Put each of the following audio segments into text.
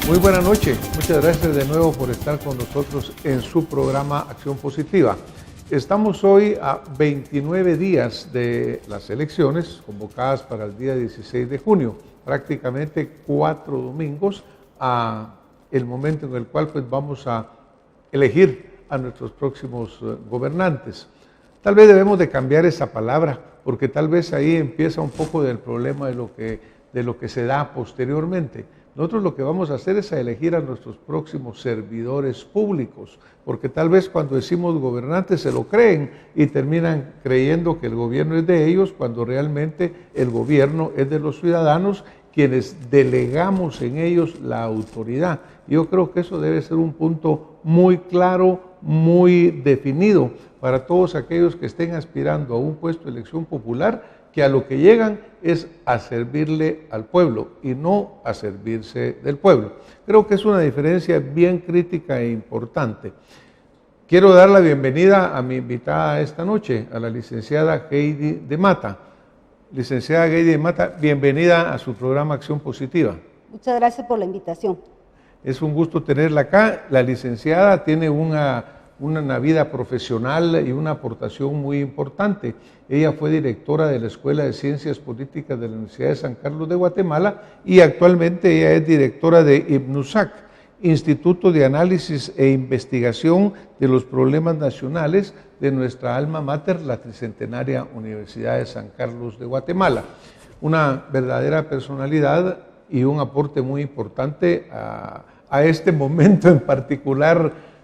Muy buena noche, muchas gracias de nuevo por estar con nosotros en su programa Acción Positiva. Estamos hoy a 29 días de las elecciones convocadas para el día 16 de junio, prácticamente 4 domingos a el momento en el cual pues vamos a elegir a nuestros próximos gobernantes. Tal vez debemos de cambiar esa palabra, porque tal vez ahí empieza un poco del problema de lo que se da posteriormente. Nosotros lo que vamos a hacer es a elegir a nuestros próximos servidores públicos, porque tal vez cuando decimos gobernantes se lo creen y terminan creyendo que el gobierno es de ellos, cuando realmente el gobierno es de los ciudadanos, quienes delegamos en ellos la autoridad. Yo creo que eso debe ser un punto muy claro, muy definido para todos aquellos que estén aspirando a un puesto de elección popular, que a lo que llegan es a servirle al pueblo y no a servirse del pueblo. Creo que es una diferencia bien crítica e importante. Quiero dar la bienvenida a mi invitada esta noche, a la licenciada Heidi de Mata. Licenciada Heidi de Mata, bienvenida a su programa Acción Positiva. Muchas gracias por la invitación. Es un gusto tenerla acá. La licenciada tiene una vida profesional y una aportación muy importante. Ella fue directora de la Escuela de Ciencias Políticas de la Universidad de San Carlos de Guatemala y actualmente ella es directora de IPNUSAC, Instituto de Análisis e Investigación de los Problemas Nacionales de nuestra alma mater, la tricentenaria Universidad de San Carlos de Guatemala. Una verdadera personalidad y un aporte muy importante a este momento en particular.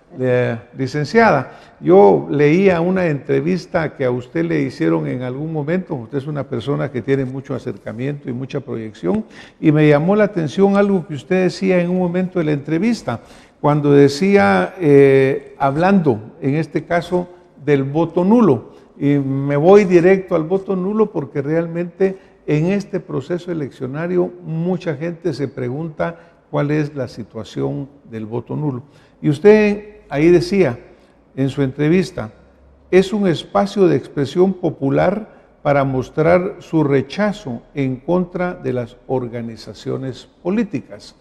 Licenciada, yo leía una entrevista que a usted le hicieron en algún momento. Usted es una persona que tiene mucho acercamiento y mucha proyección, y me llamó la atención algo que usted decía en un momento de la entrevista, cuando decía, hablando en este caso del voto nulo, y me voy directo al voto nulo porque realmente en este proceso eleccionario mucha gente se pregunta cuál es la situación del voto nulo. Y usted ahí decía en su entrevista, es un espacio de expresión popular para mostrar su rechazo en contra de las organizaciones políticas.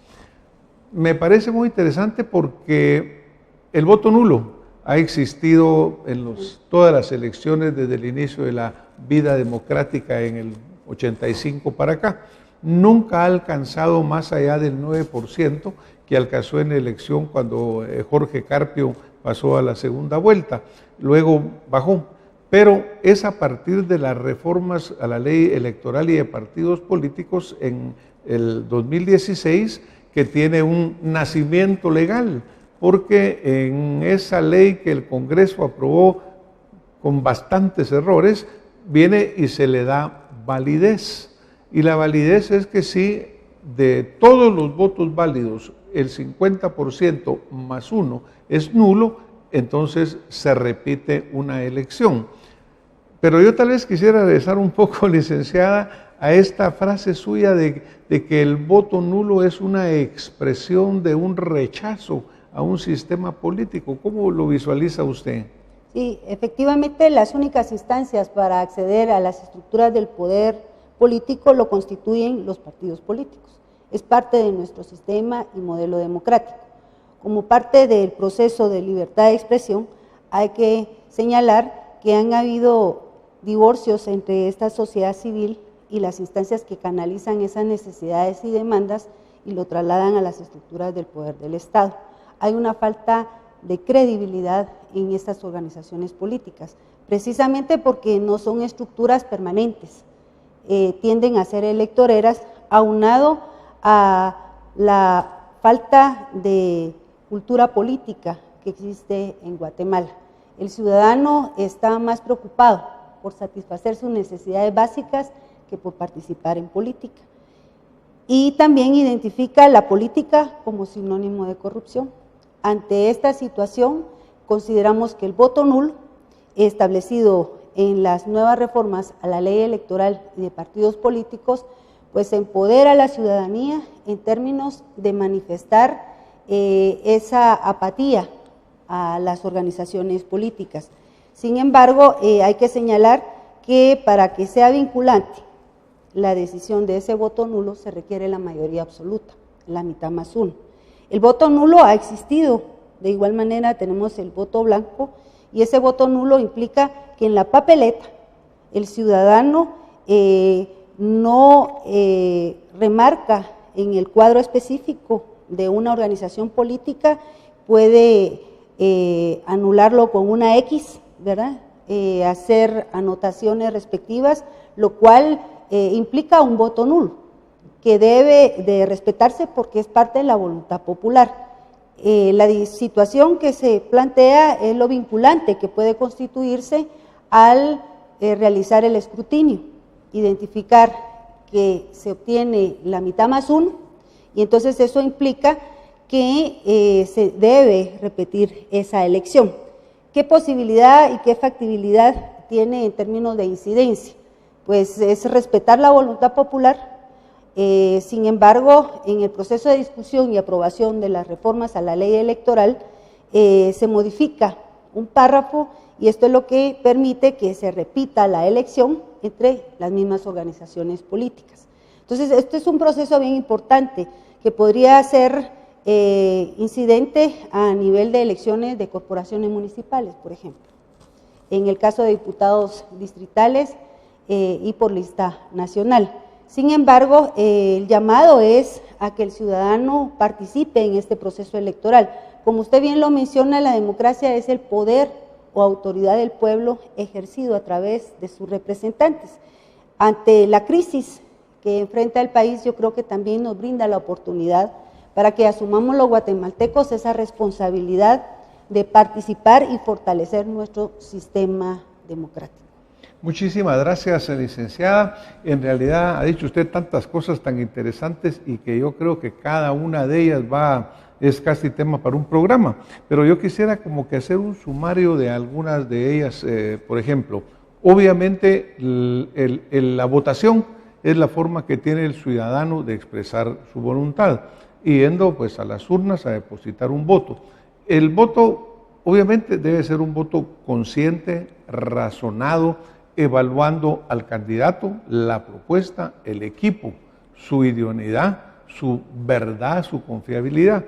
Me parece muy interesante porque el voto nulo ha existido en todas las elecciones desde el inicio de la vida democrática en el 85 para acá. Nunca ha alcanzado más allá del 9%, que alcanzó en la elección cuando Jorge Carpio pasó a la segunda vuelta, luego bajó, pero es a partir de las reformas a la ley electoral y de partidos políticos en el 2016 que tiene un nacimiento legal, porque en esa ley que el Congreso aprobó con bastantes errores, viene y se le da validez, y la validez es que si de todos los votos válidos el 50% más 1 es nulo, entonces se repite una elección. Pero yo tal vez quisiera regresar un poco, licenciada, a esta frase suya de que el voto nulo es una expresión de un rechazo a un sistema político. ¿Cómo lo visualiza usted? Sí, efectivamente las únicas instancias para acceder a las estructuras del poder político lo constituyen los partidos políticos. Es parte de nuestro sistema y modelo democrático. Como parte del proceso de libertad de expresión, hay que señalar que han habido divorcios entre esta sociedad civil y las instancias que canalizan esas necesidades y demandas y lo trasladan a las estructuras del poder del Estado. Hay una falta de credibilidad en estas organizaciones políticas, precisamente porque no son estructuras permanentes, tienden a ser electoreras, aunado a la falta de cultura política que existe en Guatemala. El ciudadano está más preocupado por satisfacer sus necesidades básicas que por participar en política. Y también identifica la política como sinónimo de corrupción. Ante esta situación, consideramos que el voto nulo, establecido en las nuevas reformas a la ley electoral y de partidos políticos, pues empodera a la ciudadanía en términos de manifestar esa apatía a las organizaciones políticas. Sin embargo, hay que señalar que para que sea vinculante la decisión de ese voto nulo se requiere la mayoría absoluta, la mitad más uno. El voto nulo ha existido, de igual manera tenemos el voto blanco, y ese voto nulo implica que en la papeleta el ciudadano no remarca en el cuadro específico de una organización política, puede anularlo con una X, ¿verdad? Hacer anotaciones respectivas, lo cual implica un voto nulo, que debe de respetarse porque es parte de la voluntad popular. La situación que se plantea es lo vinculante que puede constituirse al realizar el escrutinio, identificar que se obtiene la mitad más uno, y entonces eso implica que se debe repetir esa elección. ¿Qué posibilidad y qué factibilidad tiene en términos de incidencia? Pues es respetar la voluntad popular. Sin embargo, en el proceso de discusión y aprobación de las reformas a la ley electoral, se modifica un párrafo y esto es lo que permite que se repita la elección entre las mismas organizaciones políticas. Entonces, este es un proceso bien importante que podría ser incidente a nivel de elecciones de corporaciones municipales, por ejemplo, en el caso de diputados distritales y por lista nacional. Sin embargo, el llamado es a que el ciudadano participe en este proceso electoral. Como usted bien lo menciona, la democracia es el poder o autoridad del pueblo ejercido a través de sus representantes. Ante la crisis que enfrenta el país, yo creo que también nos brinda la oportunidad para que asumamos los guatemaltecos esa responsabilidad de participar y fortalecer nuestro sistema democrático. Muchísimas gracias, licenciada. En realidad ha dicho usted tantas cosas tan interesantes y que yo creo que cada una de ellas es casi tema para un programa, pero yo quisiera como que hacer un sumario de algunas de ellas. Por ejemplo, obviamente la votación es la forma que tiene el ciudadano de expresar su voluntad, yendo pues a las urnas a depositar un voto. El voto obviamente debe ser un voto consciente, razonado, evaluando al candidato, la propuesta, el equipo, su idoneidad, su verdad, su confiabilidad.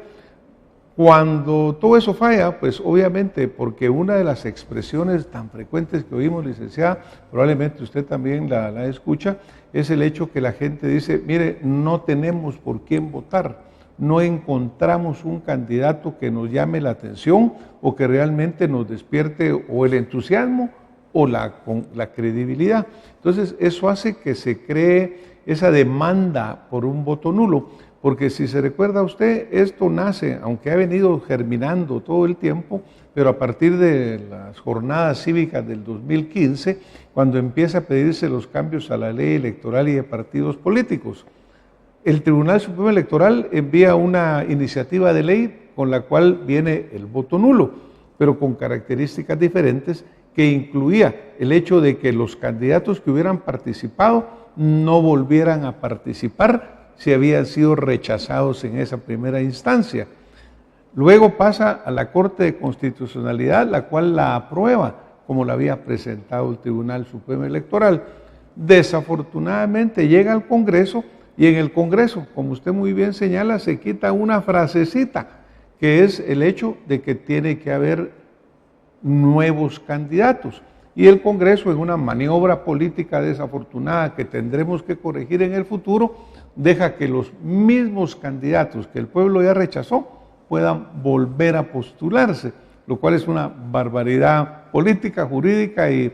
Cuando todo eso falla, pues obviamente, porque una de las expresiones tan frecuentes que oímos, licenciada, probablemente usted también la escucha, es el hecho que la gente dice, mire, no tenemos por quién votar, no encontramos un candidato que nos llame la atención o que realmente nos despierte o el entusiasmo o la credibilidad. Entonces, eso hace que se cree esa demanda por un voto nulo, porque si se recuerda usted, esto nace, aunque ha venido germinando todo el tiempo, pero a partir de las jornadas cívicas del 2015, cuando empieza a pedirse los cambios a la ley electoral y de partidos políticos. El Tribunal Supremo Electoral envía una iniciativa de ley con la cual viene el voto nulo, pero con características diferentes, que incluía el hecho de que los candidatos que hubieran participado no volvieran a participar si habían sido rechazados en esa primera instancia. Luego pasa a la Corte de Constitucionalidad, la cual la aprueba, como la había presentado el Tribunal Supremo Electoral. Desafortunadamente llega al Congreso, y en el Congreso, como usted muy bien señala, se quita una frasecita, que es el hecho de que tiene que haber nuevos candidatos. Y el Congreso, en una maniobra política desafortunada que tendremos que corregir en el futuro, deja que los mismos candidatos que el pueblo ya rechazó puedan volver a postularse, lo cual es una barbaridad política, jurídica y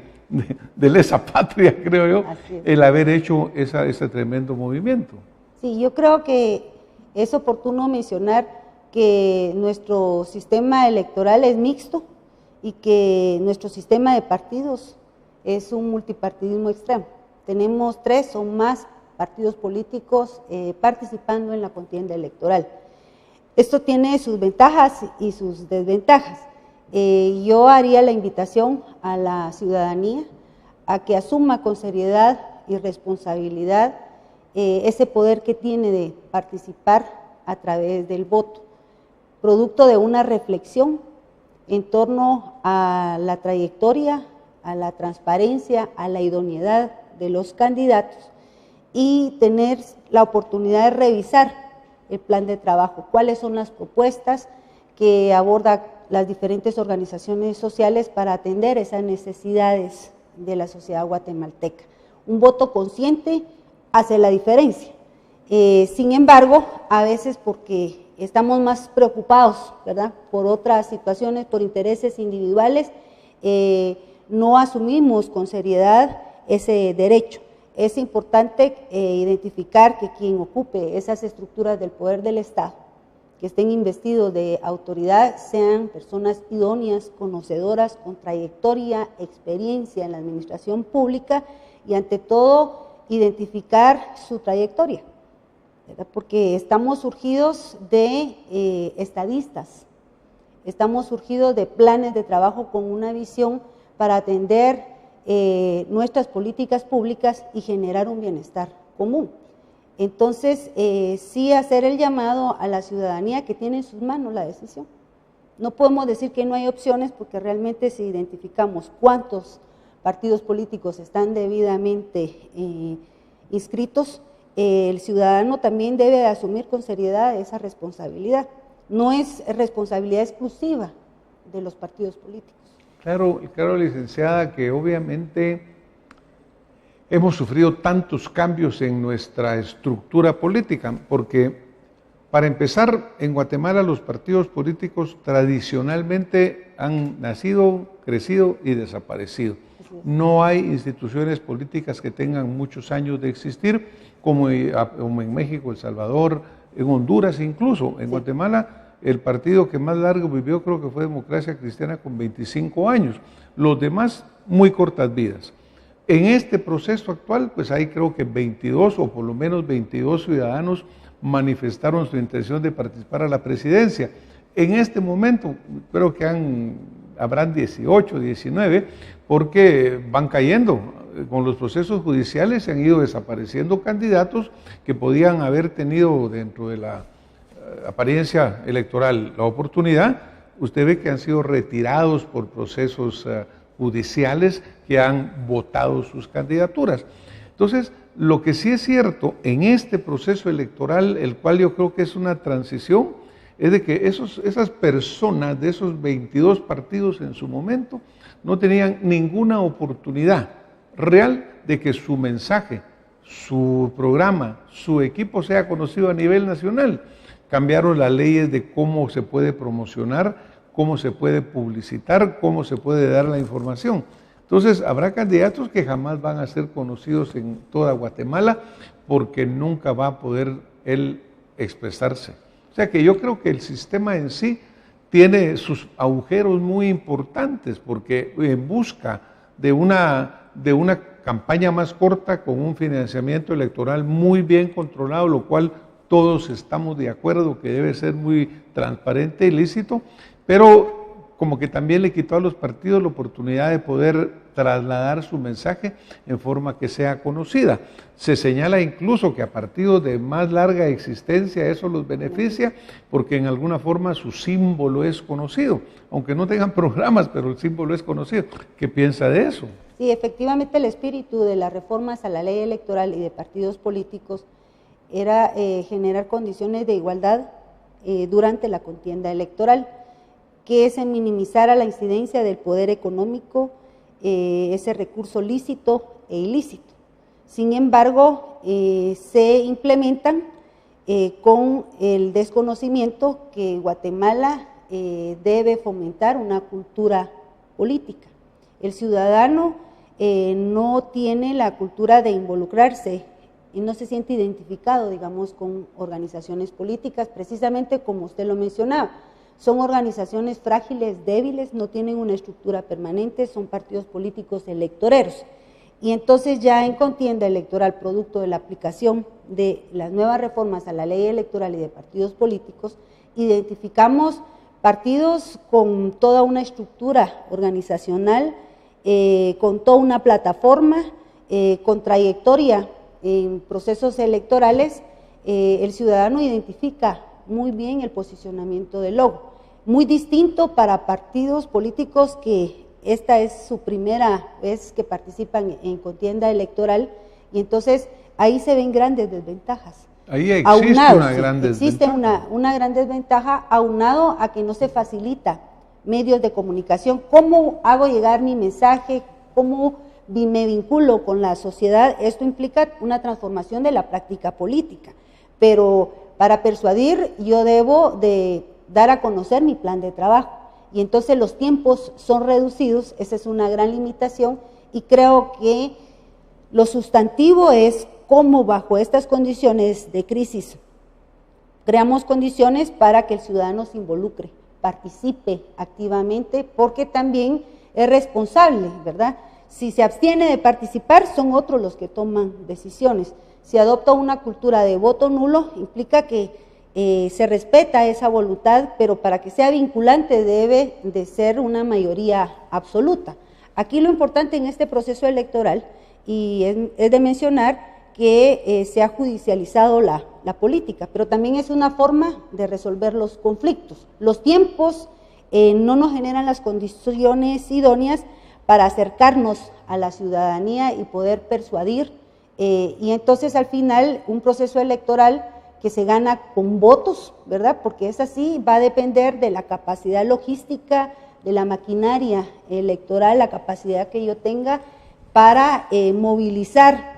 de lesa patria, creo yo, el haber hecho ese tremendo movimiento. Sí, yo creo que es oportuno mencionar que nuestro sistema electoral es mixto y que nuestro sistema de partidos es un multipartidismo extremo. Tenemos 3 o más partidos políticos participando en la contienda electoral. Esto tiene sus ventajas y sus desventajas. Yo haría la invitación a la ciudadanía a que asuma con seriedad y responsabilidad ese poder que tiene de participar a través del voto, producto de una reflexión en torno a la trayectoria, a la transparencia, a la idoneidad de los candidatos y tener la oportunidad de revisar el plan de trabajo, cuáles son las propuestas que abordan las diferentes organizaciones sociales para atender esas necesidades de la sociedad guatemalteca. Un voto consciente hace la diferencia. Sin embargo, a veces porque estamos más preocupados, ¿verdad?, por otras situaciones, por intereses individuales, no asumimos con seriedad ese derecho. Es importante identificar que quien ocupe esas estructuras del poder del Estado, que estén investidos de autoridad, sean personas idóneas, conocedoras, con trayectoria, experiencia en la administración pública y ante todo identificar su trayectoria, ¿verdad?, porque estamos surgidos de estadistas, estamos surgidos de planes de trabajo con una visión para atender nuestras políticas públicas y generar un bienestar común. Entonces, sí hacer el llamado a la ciudadanía que tiene en sus manos la decisión. No podemos decir que no hay opciones porque realmente si identificamos cuántos partidos políticos están debidamente inscritos, el ciudadano también debe asumir con seriedad esa responsabilidad. No es responsabilidad exclusiva de los partidos políticos. Claro, licenciada, que obviamente hemos sufrido tantos cambios en nuestra estructura política, porque para empezar, en Guatemala los partidos políticos tradicionalmente han nacido, crecido y desaparecido. No hay instituciones políticas que tengan muchos años de existir, como en México, El Salvador, en Honduras incluso. En Guatemala el partido que más largo vivió creo que fue Democracia Cristiana con 25 años. Los demás muy cortas vidas. En este proceso actual, pues hay creo que 22 o por lo menos 22 ciudadanos manifestaron su intención de participar a la presidencia. En este momento creo que habrán 18, 19, porque van cayendo. Con los procesos judiciales se han ido desapareciendo candidatos que podían haber tenido dentro de la apariencia electoral la oportunidad. Usted ve que han sido retirados por procesos judiciales que han votado sus candidaturas. Entonces, lo que sí es cierto en este proceso electoral, el cual yo creo que es una transición, es de que esas personas de esos 22 partidos en su momento no tenían ninguna oportunidad real de que su mensaje, su programa, su equipo sea conocido a nivel nacional. Cambiaron las leyes de cómo se puede promocionar, cómo se puede publicitar, cómo se puede dar la información. Entonces, habrá candidatos que jamás van a ser conocidos en toda Guatemala porque nunca va a poder él expresarse. O sea que yo creo que el sistema en sí tiene sus agujeros muy importantes porque en busca de una campaña más corta con un financiamiento electoral muy bien controlado, lo cual todos estamos de acuerdo que debe ser muy transparente y lícito, pero como que también le quitó a los partidos la oportunidad de poder trasladar su mensaje en forma que sea conocida. Se señala incluso que a partidos de más larga existencia eso los beneficia porque en alguna forma su símbolo es conocido, aunque no tengan programas, pero el símbolo es conocido. ¿Qué piensa de eso? Sí, efectivamente el espíritu de las reformas a la ley electoral y de partidos políticos era generar condiciones de igualdad durante la contienda electoral, que se minimizara la incidencia del poder económico, ese recurso lícito e ilícito. Sin embargo, se implementan con el desconocimiento que Guatemala debe fomentar una cultura política. El ciudadano no tiene la cultura de involucrarse y no se siente identificado, digamos, con organizaciones políticas, precisamente como usted lo mencionaba. Son organizaciones frágiles, débiles, no tienen una estructura permanente, son partidos políticos electoreros. Y entonces ya en contienda electoral, producto de la aplicación de las nuevas reformas a la ley electoral y de partidos políticos, identificamos partidos con toda una estructura organizacional, con toda una plataforma, con trayectoria en procesos electorales. El ciudadano identifica muy bien el posicionamiento del logo, muy distinto para partidos políticos que esta es su primera vez que participan en contienda electoral y entonces ahí se ven grandes desventajas. Ahí existe aunado, una gran desventaja. Existe una gran desventaja aunado a que no se facilita medios de comunicación. ¿Cómo hago llegar mi mensaje? ¿Cómo me vinculo con la sociedad? Esto implica una transformación de la práctica política, pero para persuadir yo debo de dar a conocer mi plan de trabajo, y entonces los tiempos son reducidos. Esa es una gran limitación, y creo que lo sustantivo es cómo bajo estas condiciones de crisis creamos condiciones para que el ciudadano se involucre, participe activamente, porque también es responsable, ¿verdad? Si se abstiene de participar, son otros los que toman decisiones. Si adopta una cultura de voto nulo, implica que se respeta esa voluntad, pero para que sea vinculante debe de ser una mayoría absoluta. Aquí lo importante en este proceso electoral, y es de mencionar, que se ha judicializado la política, pero también es una forma de resolver los conflictos. Los tiempos no nos generan las condiciones idóneas para acercarnos a la ciudadanía y poder persuadir, y entonces al final un proceso electoral que se gana con votos, ¿verdad? Porque es así, va a depender de la capacidad logística, de la maquinaria electoral, la capacidad que yo tenga para movilizar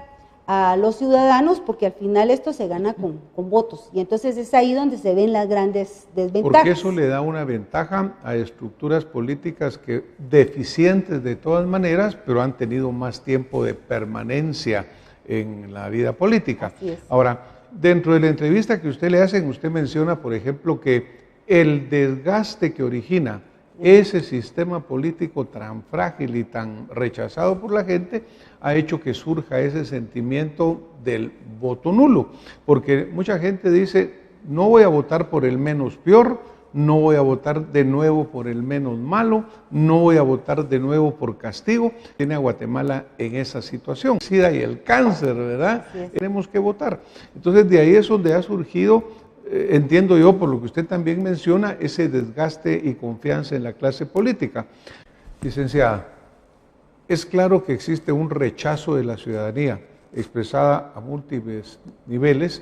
a los ciudadanos, porque al final esto se gana con votos, y entonces es ahí donde se ven las grandes desventajas. Porque eso le da una ventaja a estructuras políticas que deficientes de todas maneras, pero han tenido más tiempo de permanencia en la vida política. Así es. Ahora, dentro de la entrevista que usted le hacen, usted menciona, por ejemplo, que el desgaste que origina ese sistema político tan frágil y tan rechazado por la gente ha hecho que surja ese sentimiento del voto nulo, porque mucha gente dice, no voy a votar por el menos peor, no voy a votar de nuevo por el menos malo, no voy a votar de nuevo por castigo. Tiene a Guatemala en esa situación. El SIDA y el cáncer, ¿verdad? Tenemos que votar. Entonces de ahí es donde ha surgido, entiendo yo, por lo que usted también menciona, ese desgaste y confianza en la clase política. Licenciada, es claro que existe un rechazo de la ciudadanía, expresada a múltiples niveles,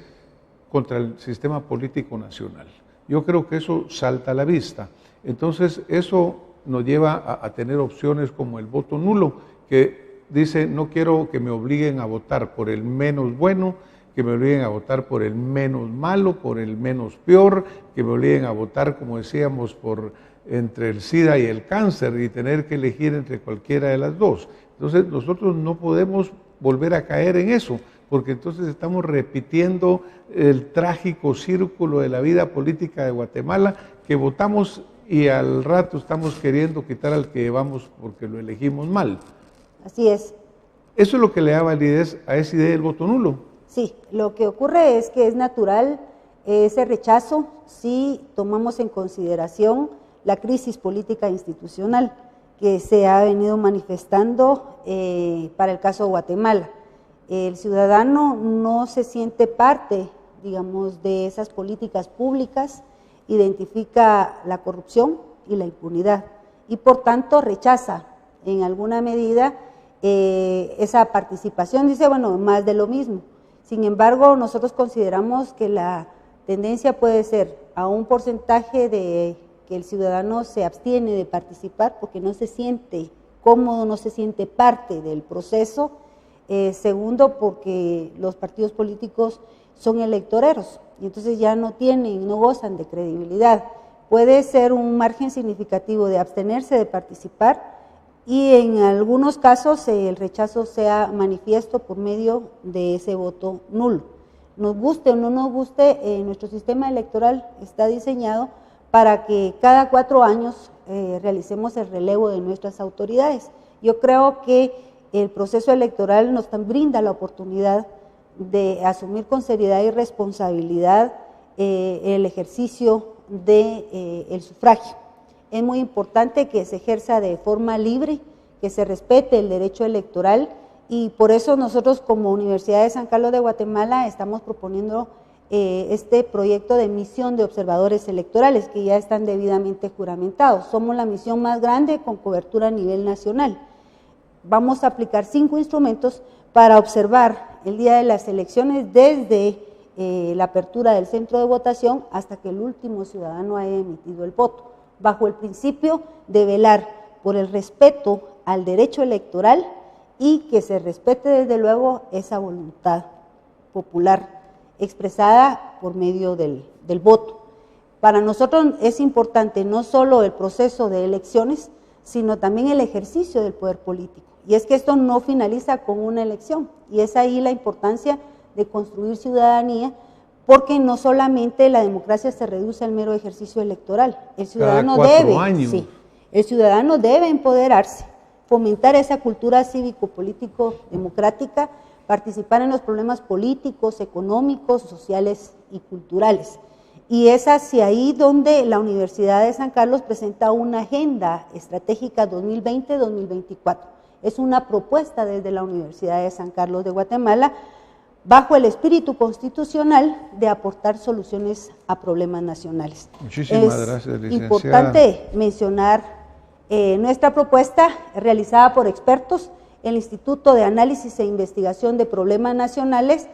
contra el sistema político nacional. Yo creo que eso salta a la vista. Entonces, eso nos lleva a tener opciones como el voto nulo, que dice, no quiero que me obliguen a votar por el menos bueno, que me obliguen a votar por el menos malo, por el menos peor, que me obliguen a votar, como decíamos, entre el SIDA y el cáncer, y tener que elegir entre cualquiera de las dos. Entonces nosotros no podemos volver a caer en eso, porque entonces estamos repitiendo el trágico círculo de la vida política de Guatemala, que votamos y al rato estamos queriendo quitar al que llevamos porque lo elegimos mal. Así es. Eso es lo que le da validez a esa idea del voto nulo. Sí, lo que ocurre es que es natural ese rechazo si tomamos en consideración la crisis política institucional que se ha venido manifestando para el caso de Guatemala. El ciudadano no se siente parte, digamos, de esas políticas públicas, identifica la corrupción y la impunidad, y por tanto rechaza en alguna medida esa participación, dice, bueno, más de lo mismo. Sin embargo, nosotros consideramos que la tendencia puede ser a un porcentaje de que el ciudadano se abstiene de participar porque no se siente cómodo, no se siente parte del proceso. Segundo, porque los partidos políticos son electoreros y entonces ya no gozan de credibilidad. Puede ser un margen significativo de abstenerse de participar, y en algunos casos el rechazo sea manifiesto por medio de ese voto nulo. Nos guste o no nos guste, nuestro sistema electoral está diseñado para que cada 4 años realicemos el relevo de nuestras autoridades. Yo creo que el proceso electoral nos brinda la oportunidad de asumir con seriedad y responsabilidad el ejercicio del sufragio. Es muy importante que se ejerza de forma libre, que se respete el derecho electoral, y por eso nosotros como Universidad de San Carlos de Guatemala estamos proponiendo este proyecto de misión de observadores electorales que ya están debidamente juramentados. Somos la misión más grande con cobertura a nivel nacional. Vamos a aplicar 5 instrumentos para observar el día de las elecciones desde la apertura del centro de votación hasta que el último ciudadano haya emitido el voto, bajo el principio de velar por el respeto al derecho electoral y que se respete desde luego esa voluntad popular expresada por medio del voto. Para nosotros es importante no solo el proceso de elecciones, sino también el ejercicio del poder político. Y es que esto no finaliza con una elección, y es ahí la importancia de construir ciudadanía, porque no solamente la democracia se reduce al mero ejercicio electoral, el ciudadano el ciudadano debe empoderarse, fomentar esa cultura cívico-político-democrática, participar en los problemas políticos, económicos, sociales y culturales. Y es hacia ahí donde la Universidad de San Carlos presenta una agenda estratégica 2020-2024. Es una propuesta desde la Universidad de San Carlos de Guatemala, bajo el espíritu constitucional de aportar soluciones a problemas nacionales. Muchísimas gracias, licenciada. Es importante mencionar nuestra propuesta realizada por expertos, el Instituto de Análisis e Investigación de Problemas Nacionales,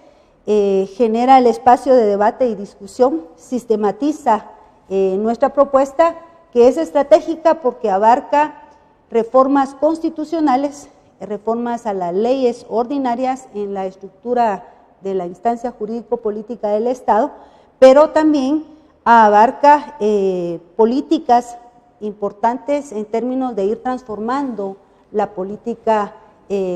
genera el espacio de debate y discusión, sistematiza nuestra propuesta, que es estratégica porque abarca reformas constitucionales, reformas a las leyes ordinarias en la estructura de la instancia jurídico-política del Estado, pero también abarca políticas importantes en términos de ir transformando la política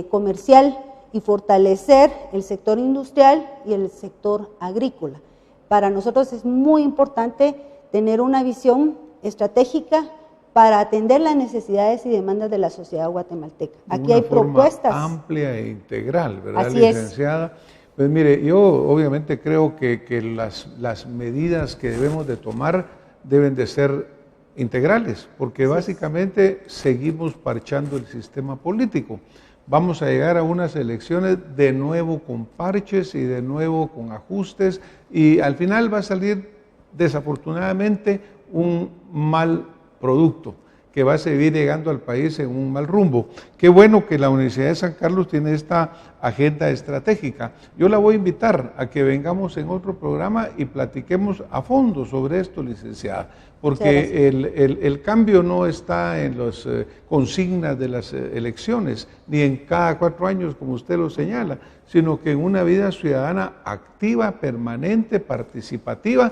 comercial y fortalecer el sector industrial y el sector agrícola. Para nosotros es muy importante tener una visión estratégica para atender las necesidades y demandas de la sociedad guatemalteca. Aquí hay propuestas amplia e integral, ¿verdad, Así licenciada? Es. Pues mire, yo obviamente creo que las medidas que debemos de tomar deben de ser integrales, porque básicamente seguimos parchando el sistema político. Vamos a llegar a unas elecciones de nuevo con parches y de nuevo con ajustes, y al final va a salir desafortunadamente un mal producto que va a seguir llegando al país en un mal rumbo. Qué bueno que la Universidad de San Carlos tiene esta agenda estratégica. Yo la voy a invitar a que vengamos en otro programa y platiquemos a fondo sobre esto, licenciada, porque el cambio no está en las consignas de las elecciones, ni en cada 4 años, como usted lo señala, sino que en una vida ciudadana activa, permanente, participativa,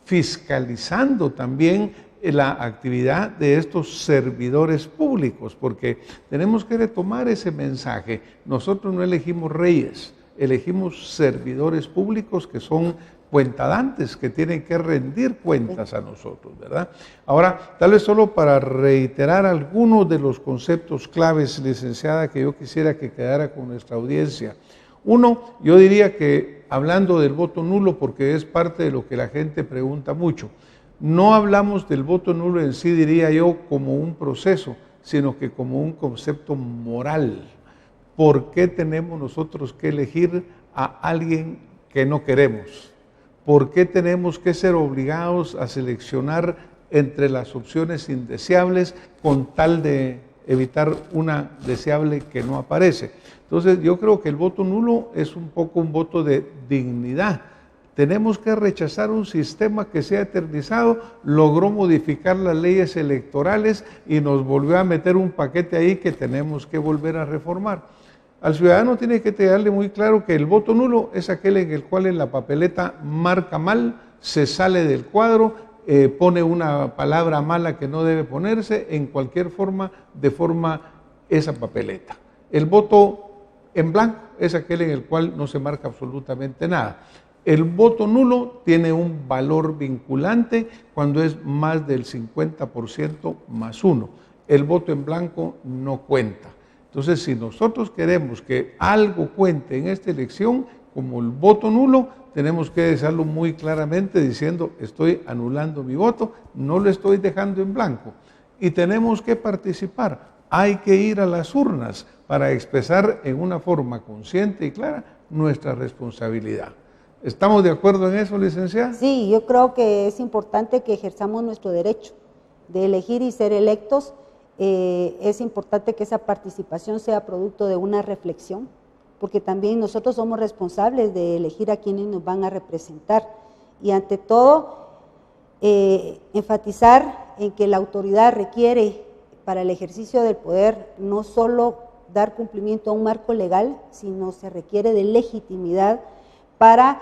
fiscalizando también la actividad de estos servidores públicos, porque tenemos que retomar ese mensaje. Nosotros no elegimos reyes, elegimos servidores públicos que son cuentadantes, que tienen que rendir cuentas a nosotros, ¿verdad? Ahora, tal vez solo para reiterar algunos de los conceptos claves, licenciada, que yo quisiera que quedara con nuestra audiencia. Uno, yo diría que, hablando del voto nulo, porque es parte de lo que la gente pregunta mucho, no hablamos del voto nulo en sí, diría yo, como un proceso, sino que como un concepto moral. ¿Por qué tenemos nosotros que elegir a alguien que no queremos? ¿Por qué tenemos que ser obligados a seleccionar entre las opciones indeseables con tal de evitar una deseable que no aparece? Entonces yo creo que el voto nulo es un poco un voto de dignidad. Tenemos que rechazar un sistema que se ha eternizado, logró modificar las leyes electorales y nos volvió a meter un paquete ahí que tenemos que volver a reformar. Al ciudadano tiene que quedarle muy claro que el voto nulo es aquel en el cual en la papeleta marca mal, se sale del cuadro, pone una palabra mala que no debe ponerse, en cualquier forma deforma esa papeleta. El voto en blanco es aquel en el cual no se marca absolutamente nada. El voto nulo tiene un valor vinculante cuando es más del 50% más 1. El voto en blanco no cuenta. Entonces, si nosotros queremos que algo cuente en esta elección, como el voto nulo, tenemos que decirlo muy claramente diciendo, estoy anulando mi voto, no lo estoy dejando en blanco. Y tenemos que participar. Hay que ir a las urnas para expresar en una forma consciente y clara nuestra responsabilidad. ¿Estamos de acuerdo en eso, licenciada? Sí, yo creo que es importante que ejerzamos nuestro derecho de elegir y ser electos. Es importante que esa participación sea producto de una reflexión, porque también nosotros somos responsables de elegir a quienes nos van a representar. Y ante todo, enfatizar en que la autoridad requiere para el ejercicio del poder no solo dar cumplimiento a un marco legal, sino se requiere de legitimidad para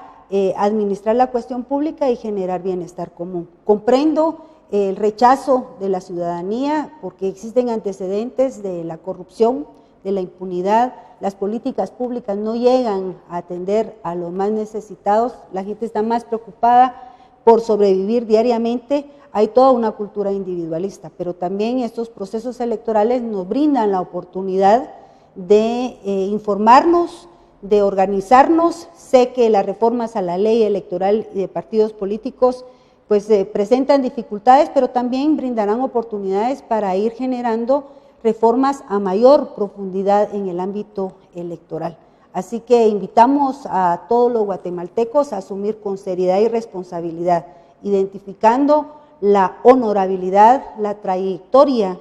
administrar la cuestión pública y generar bienestar común. Comprendo el rechazo de la ciudadanía porque existen antecedentes de la corrupción, de la impunidad, las políticas públicas no llegan a atender a los más necesitados, la gente está más preocupada por sobrevivir diariamente, hay toda una cultura individualista, pero también estos procesos electorales nos brindan la oportunidad de informarnos, de organizarnos. Sé que las reformas a la ley electoral y de partidos políticos pues presentan dificultades, pero también brindarán oportunidades para ir generando reformas a mayor profundidad en el ámbito electoral. Así que invitamos a todos los guatemaltecos a asumir con seriedad y responsabilidad, identificando la honorabilidad, la trayectoria,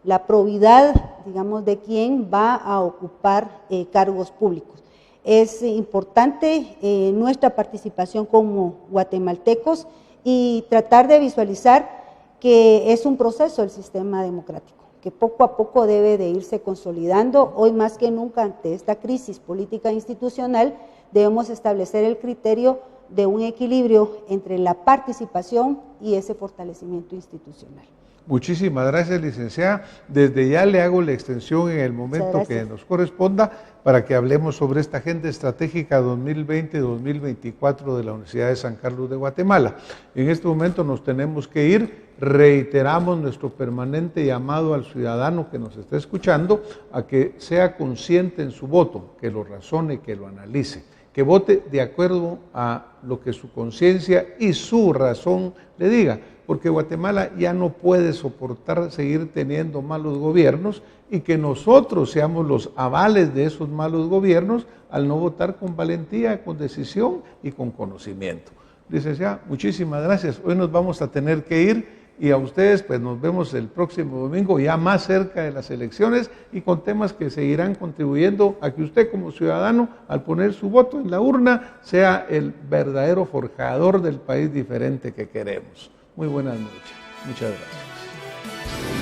la probidad, digamos, de quien va a ocupar cargos públicos. Es importante nuestra participación como guatemaltecos y tratar de visualizar que es un proceso el sistema democrático, que poco a poco debe de irse consolidando. Hoy más que nunca ante esta crisis política institucional debemos establecer el criterio de un equilibrio entre la participación y ese fortalecimiento institucional. Muchísimas gracias, licenciada. Desde ya le hago la extensión en el momento que nos corresponda para que hablemos sobre esta agenda estratégica 2020-2024 de la Universidad de San Carlos de Guatemala. En este momento nos tenemos que ir. Reiteramos nuestro permanente llamado al ciudadano que nos está escuchando a que sea consciente en su voto, que lo razone, que lo analice, que vote de acuerdo a lo que su conciencia y su razón le diga, porque Guatemala ya no puede soportar seguir teniendo malos gobiernos y que nosotros seamos los avales de esos malos gobiernos al no votar con valentía, con decisión y con conocimiento. Licenciada, muchísimas gracias. Hoy nos vamos a tener que ir y a ustedes pues nos vemos el próximo domingo ya más cerca de las elecciones y con temas que seguirán contribuyendo a que usted como ciudadano al poner su voto en la urna sea el verdadero forjador del país diferente que queremos. Muy buenas noches. Muchas gracias.